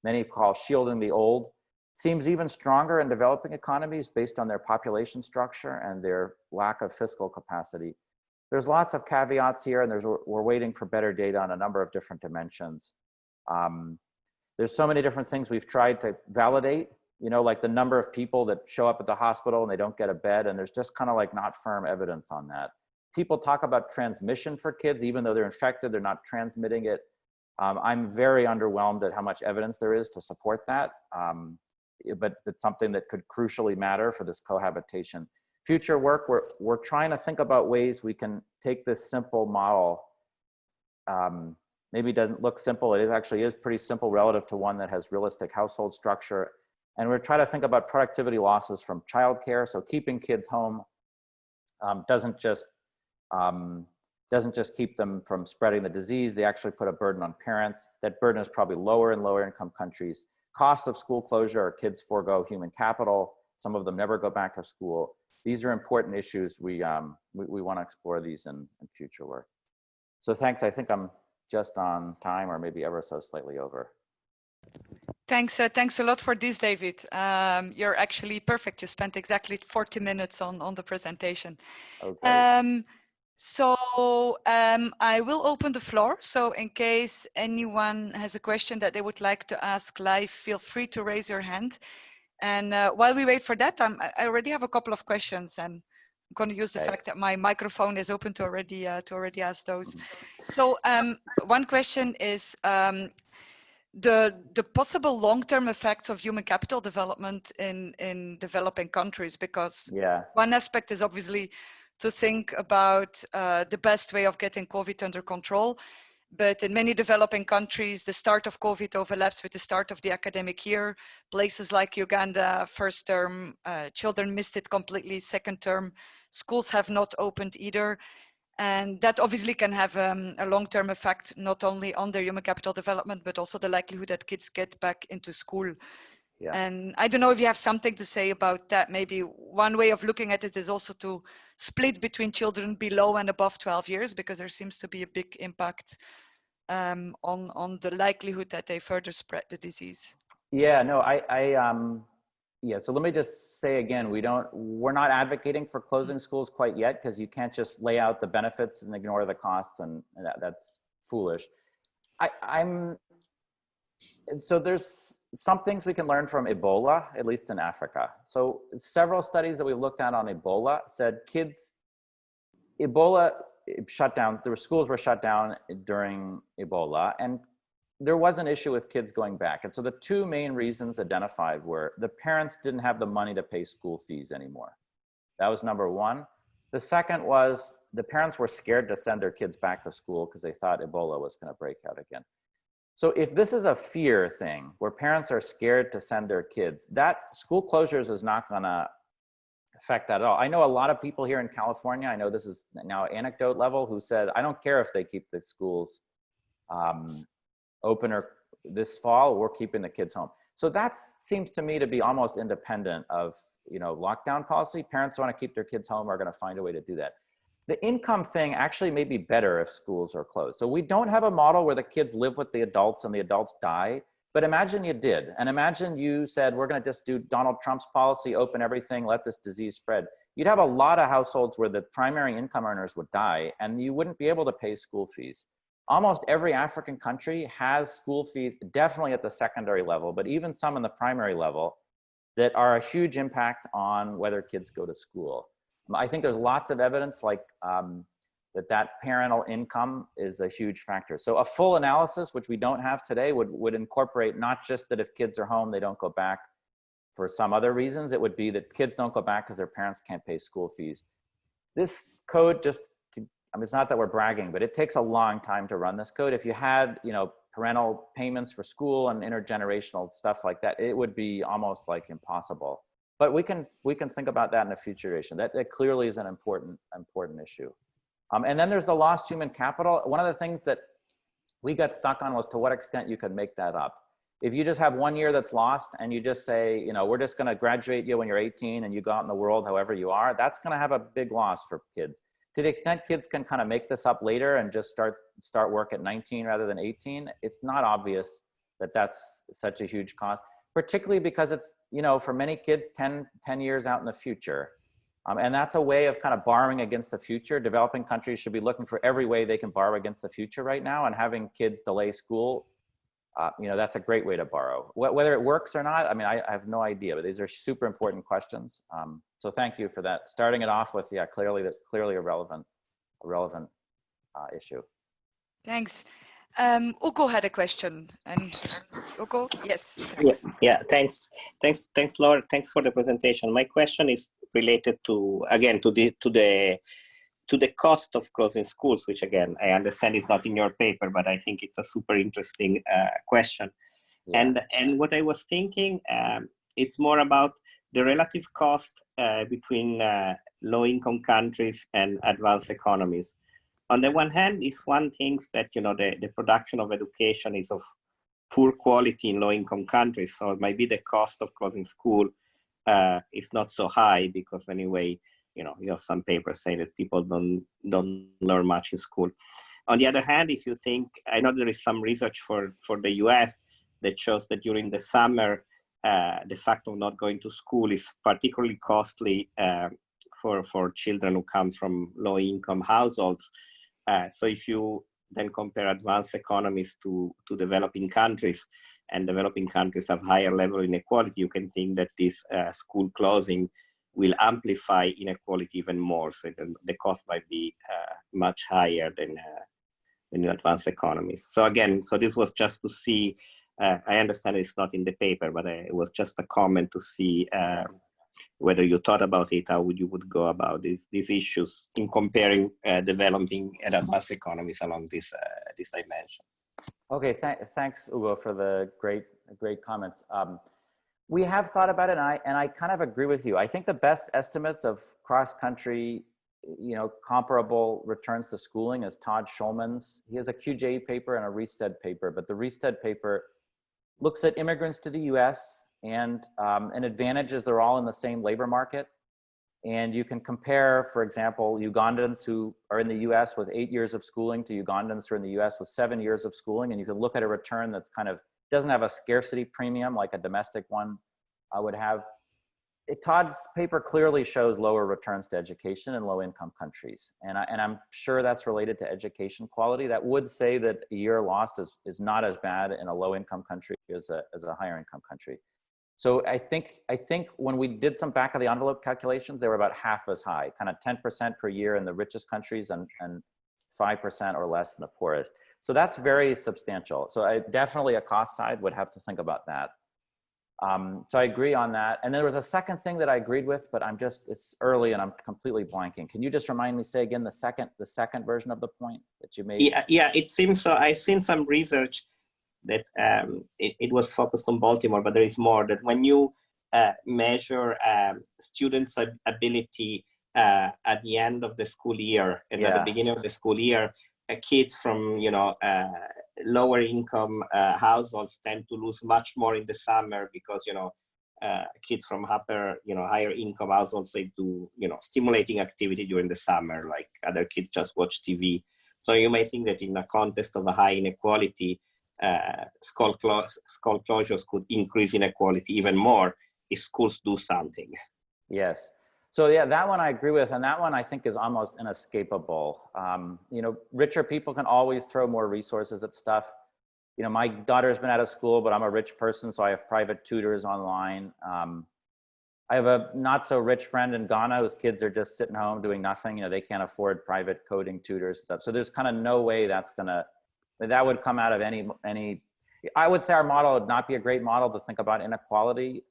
many call shielding the old, seems even stronger in developing economies based on their population structure and their lack of fiscal capacity. There's lots of caveats here, and we're waiting for better data on a number of different dimensions. There's so many different things we've tried to validate, you know, like the number of people that show up at the hospital and they don't get a bed, and there's just kind of like not firm evidence on that. People talk about transmission for kids, even though they're infected, they're not transmitting it. I'm very underwhelmed at how much evidence there is to support that, but it's something that could crucially matter for this cohabitation. Future work, we're trying to think about ways we can take this simple model. Maybe it doesn't look simple, it actually is pretty simple relative to one that has realistic household structure. And we're trying to think about productivity losses from childcare. So keeping kids home doesn't just keep them from spreading the disease. They actually put a burden on parents. That burden is probably lower in lower income countries. Costs of school closure, or kids forego human capital. Some of them never go back to school. These are important issues. We want to explore these in future work. So thanks. I think I'm just on time, or maybe ever so slightly over. Thanks a lot for this, David. You're actually perfect. You spent exactly 40 minutes on the presentation. Okay. I will open the floor. So in case anyone has a question that they would like to ask live, feel free to raise your hand. And while we wait for that, I already have a couple of questions, and I'm going to use the fact that my microphone is open to already ask those. So one question is the possible long-term effects of human capital development in developing countries, because one aspect is obviously to think about the best way of getting COVID under control. But in many developing countries, the start of COVID overlaps with the start of the academic year. Places like Uganda, first term, children missed it completely. Second term, schools have not opened either. And that obviously can have a long-term effect, not only on their human capital development, but also the likelihood that kids get back into school. Yeah. And I don't know if you have something to say about that. Maybe one way of looking at it is also to split between children below and above 12 years, because there seems to be a big impact on the likelihood that they further spread the disease. Yeah, no, yeah, so let me just say again, we're not advocating for closing schools quite yet, because you can't just lay out the benefits and ignore the costs, and that's foolish. So there's some things we can learn from Ebola, at least in Africa. So several studies that we looked at on Ebola said Ebola shut down, the schools were shut down during Ebola, and there was an issue with kids going back. And so the two main reasons identified were the parents didn't have the money to pay school fees anymore. That was number one. The second was the parents were scared to send their kids back to school because they thought Ebola was going to break out again. So if this is a fear thing where parents are scared to send their kids, that school closures is not going to affect that at all. I know a lot of people here in California, I know this is now anecdote level, who said, I don't care if they keep the schools open or this fall, we're keeping the kids home. So that seems to me to be almost independent of, you know, lockdown policy. Parents who want to keep their kids home are going to find a way to do that. The income thing actually may be better if schools are closed. So we don't have a model where the kids live with the adults and the adults die. But imagine you did, and imagine you said, we're going to just do Donald Trump's policy, open everything, let this disease spread. You'd have a lot of households where the primary income earners would die, and you wouldn't be able to pay school fees. Almost every African country has school fees, definitely at the secondary level, but even some in the primary level, that are a huge impact on whether kids go to school. I think there's lots of evidence like that parental income is a huge factor. So a full analysis, which we don't have today, would incorporate not just that if kids are home, they don't go back for some other reasons. It would be that kids don't go back because their parents can't pay school fees. This code just, I mean, it's not that we're bragging, but it takes a long time to run this code. If you had, you know, parental payments for school and intergenerational stuff like that, it would be almost like impossible. But we can think about that in a future iteration. That clearly is an important issue. And then there's the lost human capital. One of the things that we got stuck on was to what extent you could make that up. If you just have 1 year that's lost and you just say, you know, we're just going to graduate you when you're 18 and you go out in the world however you are, that's going to have a big loss for kids. To the extent kids can kind of make this up later and just start work at 19 rather than 18, it's not obvious that that's such a huge cost, particularly because it's, you know, for many kids, 10 years out in the future. And that's a way of kind of borrowing against the future. Developing countries should be looking for every way they can borrow against the future right now, and having kids delay school, you know, that's a great way to borrow. Whether it works or not, I mean, I have no idea, but these are super important questions. So thank you for that. Starting it off with, yeah, clearly a relevant issue. Thanks. Ugo had a question, and Ugo, yes. Thanks. Yeah. Thanks, Laura. Thanks for the presentation. My question is related to, again, to the cost of closing schools, which again I understand is not in your paper, but I think it's a super interesting question. Yeah. And what I was thinking, it's more about the relative cost between low-income countries and advanced economies. On the one hand, is one thing that, you know, the production of education is of poor quality in low-income countries, so it might be the cost of closing school is not so high, because anyway, you have some papers saying that people don't learn much in school. On the other hand, if you think, I know there is some research for the US that shows that during the summer, the fact of not going to school is particularly costly for children who come from low-income households. So if you then compare advanced economies to developing countries, and developing countries have higher level of inequality, you can think that this school closing will amplify inequality even more. So the cost might be much higher than in advanced economies. So again, so this was just to see, I understand it's not in the paper, but it was just a comment to see whether you thought about it, how you would go about these issues in comparing developing and advanced economies along this dimension. Okay, thanks, Ugo, for the great comments. We have thought about it, and I kind of agree with you. I think the best estimates of cross-country, comparable returns to schooling is Todd Schulman's. He has a QJ paper and a Riestead paper, but the Riestead paper looks at immigrants to the US, and an advantage is they're all in the same labor market. And you can compare, for example, Ugandans who are in the US with 8 years of schooling to Ugandans who are in the US with 7 years of schooling. And you can look at a return that's doesn't have a scarcity premium like a domestic one would have. Todd's paper clearly shows lower returns to education in low income countries. And I'm sure that's related to education quality. That would say that a year lost is not as bad in a low income country as a higher income country. So I think when we did some back of the envelope calculations, they were about half as high, kind of 10% per year in the richest countries and 5% or less in the poorest. So that's very substantial. So definitely a cost side would have to think about that. So I agree on that. And there was a second thing that I agreed with, but it's early and I'm completely blanking. Can you just remind me, say again, the second version of the point that you made? Yeah, it seems so. I've seen some research that it was focused on Baltimore, but there is more, that when you measure students' ability at the end of the school year and at the beginning of the school year, kids from lower income households tend to lose much more in the summer because kids from higher income households, they do stimulating activity during the summer, like other kids just watch TV. So you may think that in a context of a high inequality, school closures could increase inequality even more if schools do something. Yes. So yeah, that one I agree with, and that one I think is almost inescapable. Richer people can always throw more resources at stuff. My daughter's been out of school, but I'm a rich person, so I have private tutors online. I have a not so rich friend in Ghana whose kids are just sitting home doing nothing. They can't afford private coding tutors and stuff. So there's kind of no way that would come out of any. I would say our model would not be a great model to think about inequality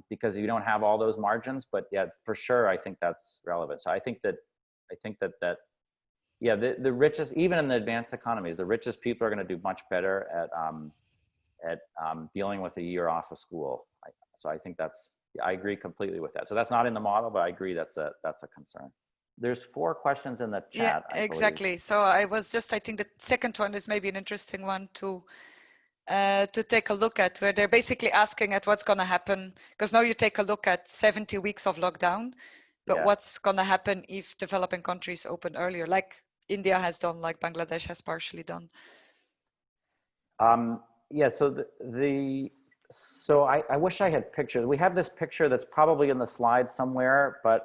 because you don't have all those margins. But yeah, for sure, I think that's relevant. So I think that Yeah, the richest, even in the advanced economies, the richest people are going to do much better at dealing with a year off of school. So I think I agree completely with that. So that's not in the model, but I agree that's a concern. There's 4 questions in the chat. Yeah, exactly. So I think the second one is maybe an interesting one to take a look at, where they're basically asking at what's going to happen, because now you take a look at 70 weeks of lockdown, but Yeah. what's going to happen if developing countries open earlier, like India has done, like Bangladesh has partially done. Yeah, so so I wish I had pictures. We have this picture that's probably in the slide somewhere, but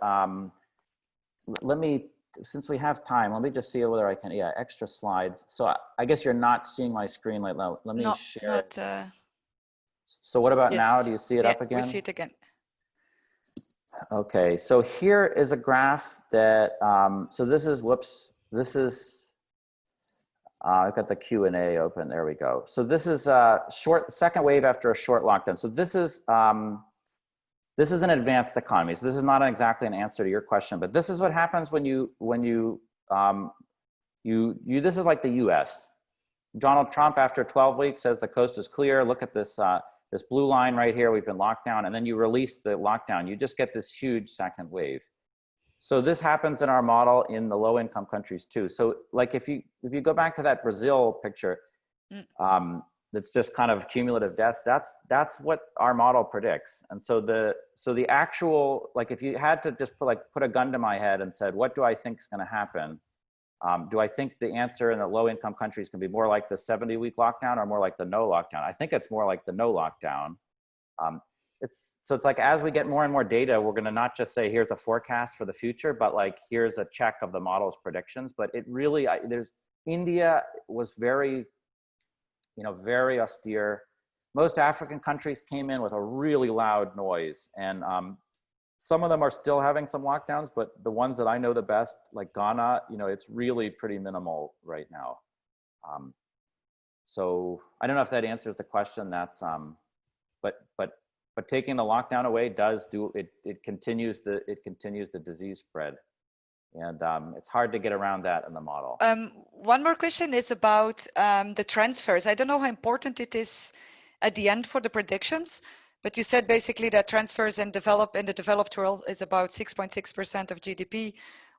let me, since we have time, let me just see whether I can, yeah, extra slides. So I guess you're not seeing my screen right now. Let me share it. So what about now? Do you see it up again? We see it again. Okay, so here is a graph that, so this is, whoops, this is, I've got the Q&A open, there we go. So this is a second wave after a short lockdown. So this is an advanced economy. So this is not exactly an answer to your question, but this is what happens when this is like the US. Donald Trump, after 12 weeks, says the coast is clear. Look at this, this blue line right here. We've been locked down, and then you release the lockdown. You just get this huge second wave. So this happens in our model in the low income countries too. So like if you go back to that Brazil picture, that's just kind of cumulative deaths, that's what our model predicts. And so the actual, like if you had to just put a gun to my head and said, what do I think is going to happen? Do I think the answer in the low income countries can be more like the 70-week lockdown or more like the no lockdown? I think it's more like the no lockdown. So it's like, as we get more and more data, we're going to not just say, here's a forecast for the future, but like, here's a check of the model's predictions. But it really, India was very, very austere. Most African countries came in with a really loud noise, and some of them are still having some lockdowns, but the ones that I know the best, like Ghana, it's really pretty minimal right now. So I don't know if that answers the question. That's, but taking the lockdown away does do it. It continues the disease spread, and it's hard to get around that in the model. One more question is about the transfers. I don't know how important it is at the end for the predictions, but you said basically that transfers in the developed world is about 6.6% of GDP,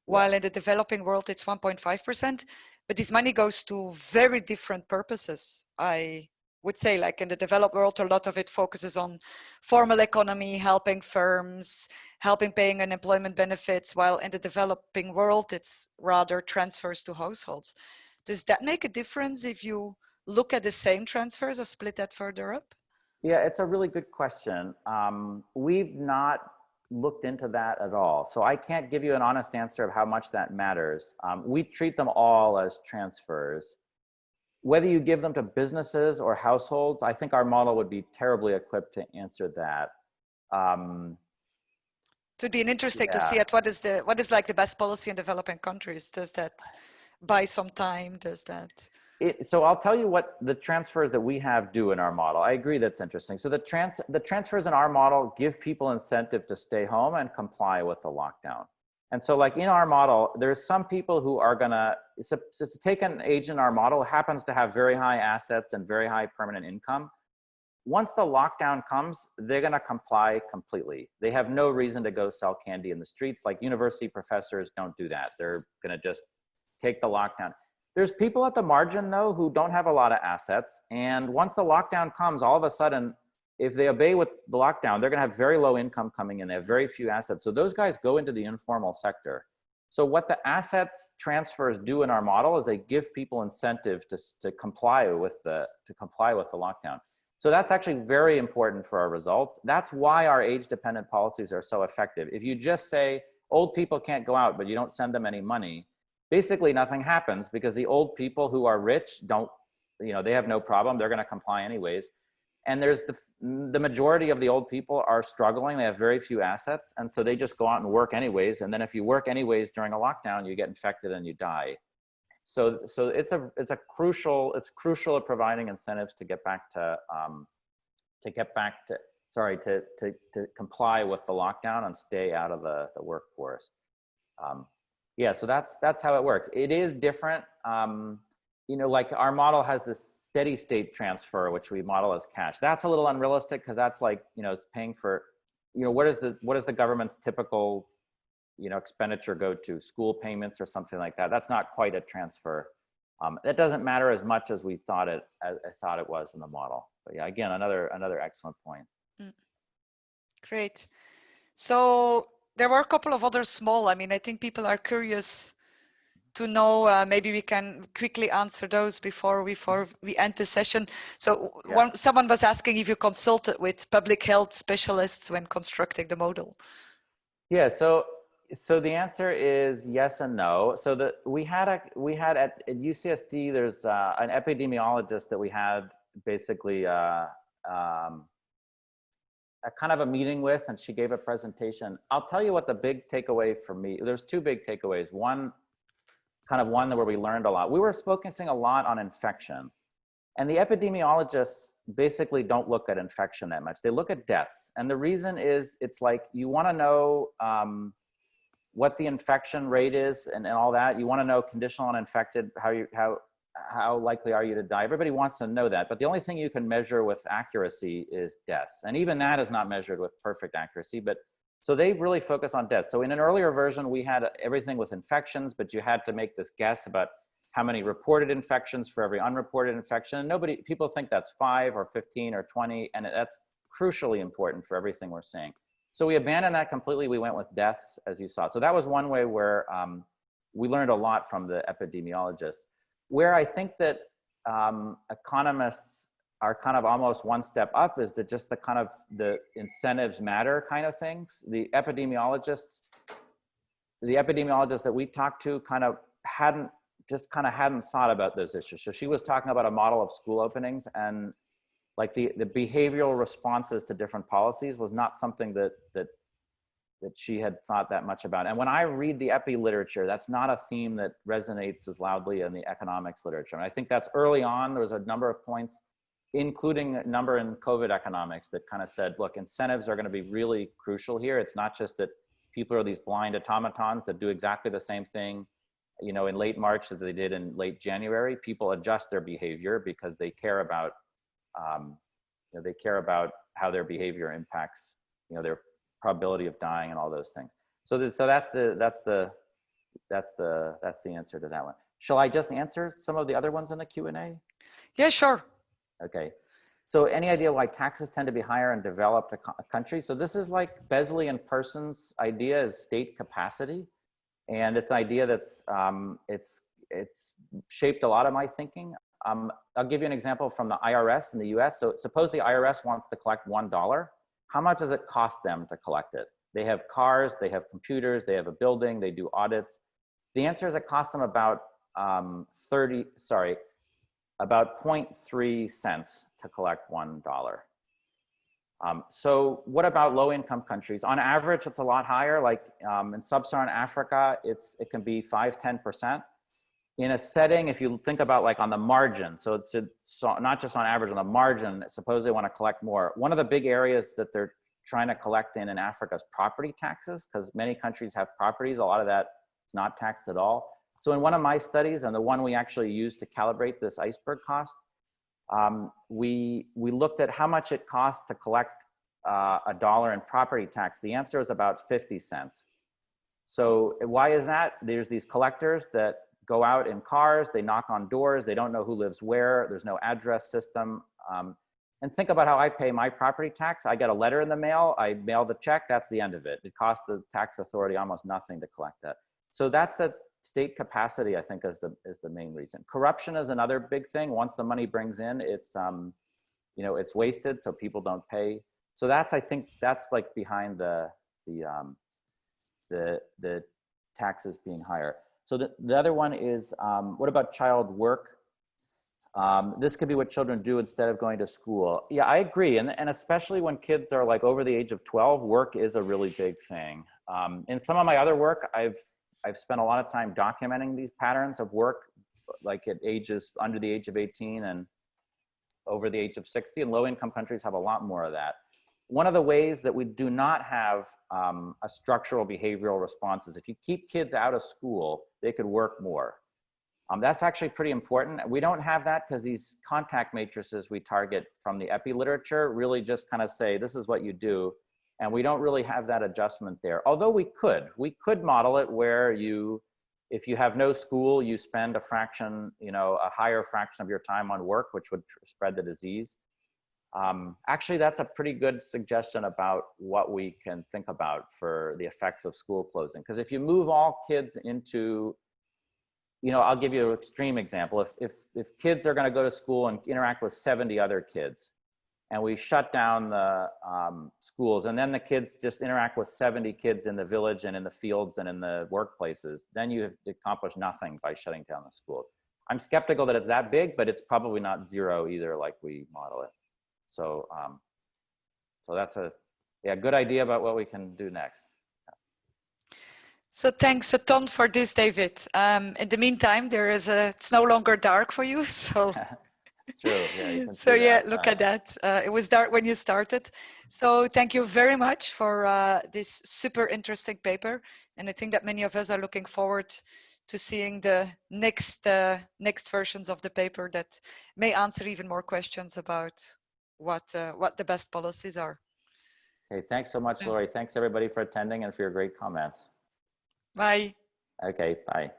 while in the developing world it's 1.5%. But this money goes to very different purposes. I would say, like in the developed world, a lot of it focuses on formal economy, helping firms, helping paying unemployment benefits, while in the developing world, it's rather transfers to households. Does that make a difference if you look at the same transfers or split that further up? Yeah, it's a really good question. We've not looked into that at all. So I can't give you an honest answer of how much that matters. We treat them all as transfers. Whether you give them to businesses or households, I think our model would be terribly equipped to answer that. It'd be interesting to see what is like the best policy in developing countries. Does that buy some time? Does that? So I'll tell you what the transfers that we have do in our model. I agree, that's interesting. So the transfers in our model give people incentive to stay home and comply with the lockdown. And so like in our model, there's some people who are gonna, so take an age in our model, happens to have very high assets and very high permanent income. Once the lockdown comes, they're gonna comply completely. They have no reason to go sell candy in the streets. Like university professors don't do that. They're gonna just take the lockdown. There's people at the margin though, who don't have a lot of assets. And once the lockdown comes, all of a sudden, if they obey with the lockdown, they're gonna have very low income coming in. They have very few assets. So those guys go into the informal sector. So what the assets transfers do in our model is they give people incentive to comply with the lockdown. So that's actually very important for our results. That's why our age-dependent policies are so effective. If you just say old people can't go out, but you don't send them any money, basically nothing happens, because the old people who are rich don't, they have no problem. They're gonna comply anyways. And there's the majority of the old people are struggling. They have very few assets. And so they just go out and work anyways. And then if you work anyways during a lockdown, you get infected and you die. So it's crucial at providing incentives to get back to comply with the lockdown and stay out of the workforce. Yeah, so that's how it works. It is different. You know, like our model has this steady state transfer, which we model as cash. That's a little unrealistic because that's like, you know, it's paying for, you know, what is the government's typical, you know, expenditure go to? School payments or something like that. That's not quite a transfer. That doesn't matter as much as we thought it. I thought it was in the model. But yeah, again, another excellent point. Great. So there were a couple of other small. I mean, I think people are curious to know. Maybe we can quickly answer those before we end the session. So Yeah. someone was asking if you consulted with public health specialists when constructing the model. Yeah. So the answer is yes and no. So we had at UCSD, there's an epidemiologist that we had basically a kind of a meeting with, and she gave a presentation. I'll tell you what the big takeaway for me, there's two big takeaways. One where we learned a lot. We were focusing a lot on infection, and the epidemiologists basically don't look at infection that much. They look at deaths. And the reason is, it's like, you want to know what the infection rate is and all that. You want to know conditional and infected, how likely are you to die? Everybody wants to know that. But the only thing you can measure with accuracy is deaths. And even that is not measured with perfect accuracy. But so they really focus on deaths. So in an earlier version, we had everything with infections, but you had to make this guess about how many reported infections for every unreported infection. And people think that's 5 or 15 or 20, and that's crucially important for everything we're seeing. So we abandoned that completely. We went with deaths, as you saw. So that was one way where we learned a lot from the epidemiologists. Where I think that economists are kind of almost one step up is that just the incentives matter kind of things. The epidemiologists that we talked to hadn't thought about those issues. So she was talking about a model of school openings, and like the behavioral responses to different policies was not something that she had thought that much about. And when I read the epi literature, that's not a theme that resonates as loudly in the economics literature. And I think that's early on. There was a number of points, including a number in COVID economics, that kind of said, look, incentives are going to be really crucial here. It's not just that people are these blind automatons that do exactly the same thing, you know, in late March that they did in late January. People adjust their behavior because they care about, you know, they care about how their behavior impacts, you know, their probability of dying and all those things. So that's the answer to that one. Shall I just answer some of the other ones in the Q&A? Yeah, sure. Okay. So any idea why taxes tend to be higher in developed countries? So this is like Besley and Person's idea is state capacity. And it's an idea that's, it's shaped a lot of my thinking. I'll give you an example from the IRS in the US. So suppose the IRS wants to collect $1. How much does it cost them to collect it? They have cars, they have computers, they have a building, they do audits. The answer is it costs them about about 0.3 cents to collect $1. So what about low income countries? On average, it's a lot higher. Like in sub-Saharan Africa, it can be 5–10%. In a setting, if you think about like on the margin, so it's not just on average, on the margin, suppose they want to collect more. One of the big areas that they're trying to collect in Africa is property taxes, because many countries have properties. A lot of that is not taxed at all. So in one of my studies, and the one we actually used to calibrate this iceberg cost, we looked at how much it costs to collect $1 in property tax. The answer is about 50 cents. So why is that? There's these collectors that go out in cars, they knock on doors, they don't know who lives where, there's no address system. And think about how I pay my property tax. I get a letter in the mail, I mail the check, that's the end of it. It costs the tax authority almost nothing to collect that. So that's the state capacity, I think, is the main reason. Corruption is another big thing. Once the money brings in, it's you know, it's wasted, so people don't pay. So that's, I think, that's like behind the taxes being higher. So the other one is, what about child work? This could be what children do instead of going to school. Yeah, I agree. And especially when kids are like over the age of 12, work is a really big thing. In some of my other work, I've spent a lot of time documenting these patterns of work, like at ages under the age of 18 and over the age of 60, and low income countries have a lot more of that. one of the ways that we do not have a structural behavioral response is if you keep kids out of school, they could work more. That's actually pretty important. We don't have that because these contact matrices we target from the epi literature really just kind of say, this is what you do. And we don't really have that adjustment there. Although we could model it where if you have no school, you spend a fraction, a higher fraction of your time on work, which would spread the disease. Actually, that's a pretty good suggestion about what we can think about for the effects of school closing. Because if you move all kids into, I'll give you an extreme example. If kids are going to go to school and interact with 70 other kids, and we shut down the schools, and then the kids just interact with 70 kids in the village and in the fields and in the workplaces, then you have accomplished nothing by shutting down the schools. I'm skeptical that it's that big, but it's probably not zero either like we model it. So, so that's a good idea about what we can do next. So thanks a ton for this, David. In the meantime, it's no longer dark for you, so. It's true. Yeah, you can so see yeah, that. look at that. It was dark when you started. So thank you very much for this super interesting paper. And I think that many of us are looking forward to seeing the next versions of the paper that may answer even more questions about what the best policies are. Okay, thanks so much, Lori. Thanks everybody for attending and for your great comments. Bye. Okay, bye.